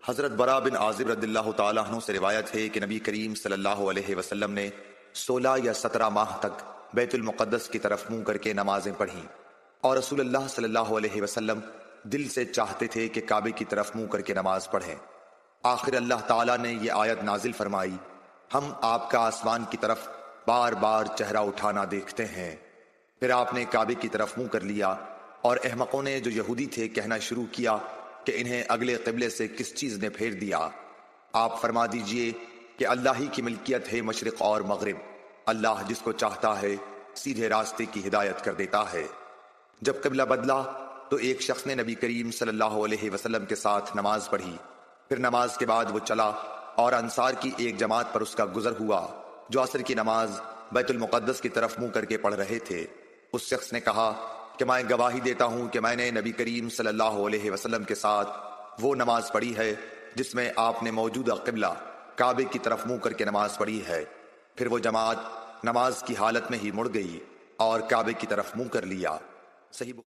حضرت برا بن عازب رضی اللہ تعالیٰ عنہ سے روایت ہے کہ نبی کریم صلی اللہ علیہ وسلم نے 16 یا 17 ماہ تک بیت المقدس کی طرف منہ کر کے نمازیں پڑھیں، اور رسول اللہ صلی اللہ علیہ وسلم دل سے چاہتے تھے کہ کعبے کی طرف منہ کر کے نماز پڑھیں۔ آخر اللہ تعالیٰ نے یہ آیت نازل فرمائی، ہم آپ کا آسمان کی طرف بار بار چہرہ اٹھانا دیکھتے ہیں۔ پھر آپ نے کعبے کی طرف منہ کر لیا، اور احمقوں نے جو یہودی تھے کہنا شروع کیا کہ انہیں اگلے قبلے سے کس چیز نے پھیر دیا۔ آپ فرما دیجئے کہ اللہ ہی کی ملکیت ہے مشرق اور مغرب، اللہ جس کو چاہتا ہے سیدھے راستے کی ہدایت کر دیتا ہے۔ جب قبلہ بدلا تو ایک شخص نے نبی کریم صلی اللہ علیہ وسلم کے ساتھ نماز پڑھی، پھر نماز کے بعد وہ چلا اور انصار کی ایک جماعت پر اس کا گزر ہوا جو عصر کی نماز بیت المقدس کی طرف منہ کر کے پڑھ رہے تھے۔ اس شخص نے کہا کہ میں گواہی دیتا ہوں کہ میں نے نبی کریم صلی اللہ علیہ وسلم کے ساتھ وہ نماز پڑھی ہے جس میں آپ نے موجودہ قبلہ کعبے کی طرف منہ کر کے نماز پڑھی ہے۔ پھر وہ جماعت نماز کی حالت میں ہی مڑ گئی اور کعبے کی طرف منہ کر لیا۔ صحیح